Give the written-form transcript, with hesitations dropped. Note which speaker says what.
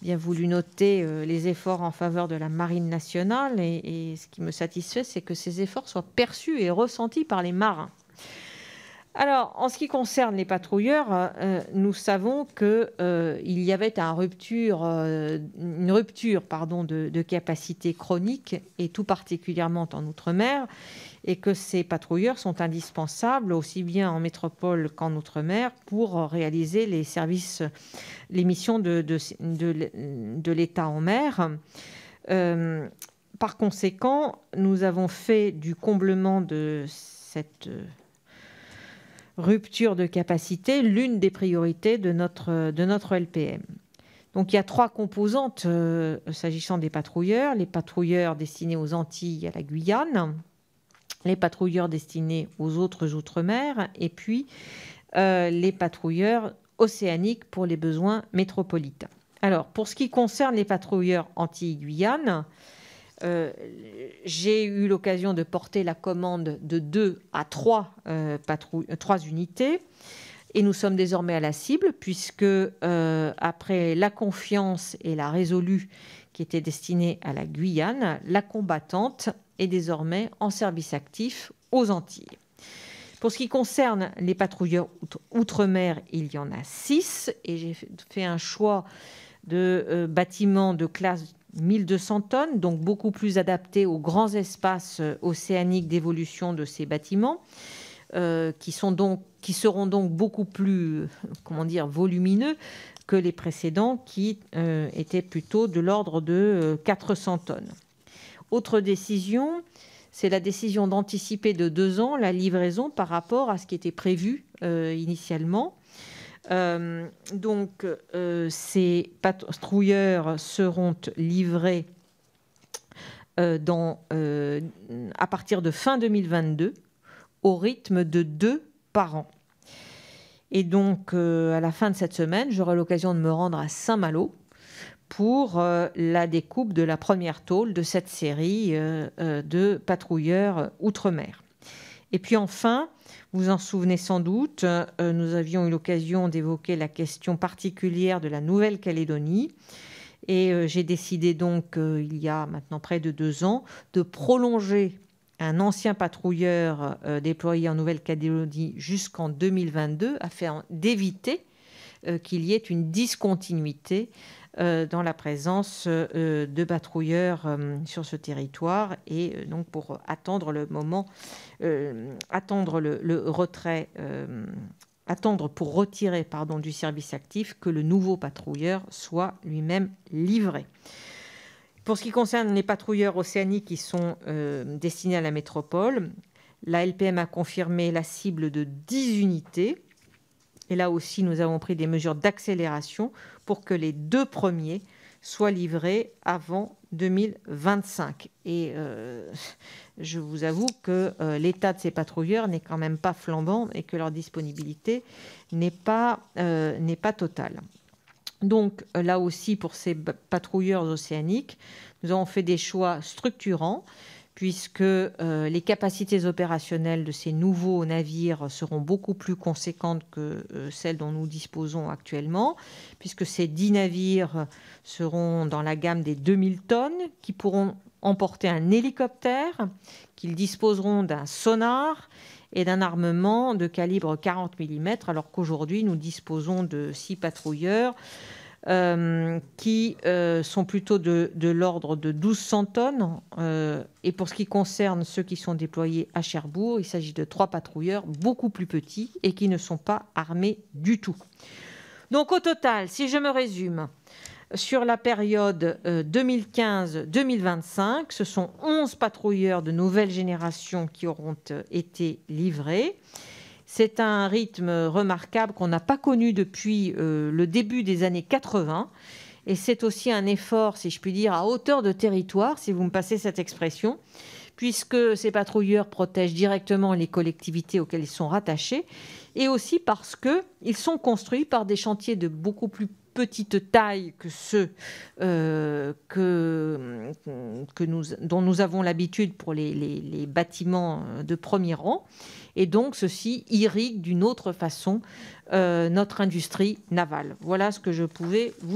Speaker 1: bien voulu noter les efforts en faveur de la Marine nationale. Et ce qui me satisfait, c'est que ces efforts soient perçus et ressentis par les marins. Alors, en ce qui concerne les patrouilleurs, nous savons qu'il y avait une rupture de capacité chronique, et tout particulièrement en Outre-mer, et que ces patrouilleurs sont indispensables aussi bien en métropole qu'en Outre-mer pour réaliser les missions de l'État en mer. Par conséquent, nous avons fait du comblement de cette rupture de capacité l'une des priorités de notre LPM. Donc il y a 3 composantes s'agissant des patrouilleurs: les patrouilleurs destinés aux Antilles et à la Guyane, les patrouilleurs destinés aux autres outre-mer, et puis les patrouilleurs océaniques pour les besoins métropolitains. Alors, pour ce qui concerne les patrouilleurs Antilles-Guyane, j'ai eu l'occasion de porter la commande de 2 à 3 unités, et nous sommes désormais à la cible, puisque après la Confiance et la Résolue, qui étaient destinées à la Guyane, la Combattante est désormais en service actif aux Antilles. Pour ce qui concerne les patrouilleurs outre-mer, il y en a 6, et j'ai fait un choix de bâtiments de classe 1200 tonnes, donc beaucoup plus adaptés aux grands espaces océaniques d'évolution de ces bâtiments, qui seront donc beaucoup plus volumineux que les précédents, qui étaient plutôt de l'ordre de 400 tonnes. Autre décision, c'est la décision d'anticiper de 2 ans la livraison par rapport à ce qui était prévu initialement. Ces patrouilleurs seront livrés à partir de fin 2022 au rythme de 2 par an. Et donc, à la fin de cette semaine, j'aurai l'occasion de me rendre à Saint-Malo pour la découpe de la première tôle de cette série de patrouilleurs outre-mer. Et puis enfin, vous en souvenez sans doute, nous avions eu l'occasion d'évoquer la question particulière de la Nouvelle-Calédonie. Et j'ai décidé donc, il y a maintenant près de 2 ans, de prolonger un ancien patrouilleur déployé en Nouvelle-Calédonie jusqu'en 2022, afin d'éviter qu'il y ait une discontinuité dans la présence de patrouilleurs sur ce territoire, et donc pour attendre pour retirer du service actif que le nouveau patrouilleur soit lui-même livré. Pour ce qui concerne les patrouilleurs océaniques qui sont destinés à la métropole, la LPM a confirmé la cible de 10 unités. Et là aussi, nous avons pris des mesures d'accélération pour que les 2 premiers soient livrés avant 2025. Et je vous avoue que l'état de ces patrouilleurs n'est quand même pas flambant, et que leur disponibilité n'est pas totale. Donc là aussi, pour ces patrouilleurs océaniques, nous avons fait des choix structurants, puisque les capacités opérationnelles de ces nouveaux navires seront beaucoup plus conséquentes que celles dont nous disposons actuellement, puisque ces 10 navires seront dans la gamme des 2000 tonnes, qui pourront emporter un hélicoptère, qu'ils disposeront d'un sonar et d'un armement de calibre 40 mm, alors qu'aujourd'hui nous disposons de 6 patrouilleurs qui sont plutôt de l'ordre de 1200 tonnes. Et pour ce qui concerne ceux qui sont déployés à Cherbourg, il s'agit de 3 patrouilleurs beaucoup plus petits et qui ne sont pas armés du tout. Donc au total, si je me résume, sur la période 2015-2025, ce sont 11 patrouilleurs de nouvelle génération qui auront été livrés. C'est un rythme remarquable qu'on n'a pas connu depuis le début des années 80. Et c'est aussi un effort, si je puis dire, à hauteur de territoire, si vous me passez cette expression, puisque ces patrouilleurs protègent directement les collectivités auxquelles ils sont rattachés, et aussi parce qu'ils sont construits par des chantiers de beaucoup plus petite taille que ceux dont nous avons l'habitude pour les bâtiments de premier rang. Et donc, ceci irrigue d'une autre façon notre industrie navale. Voilà ce que je pouvais vous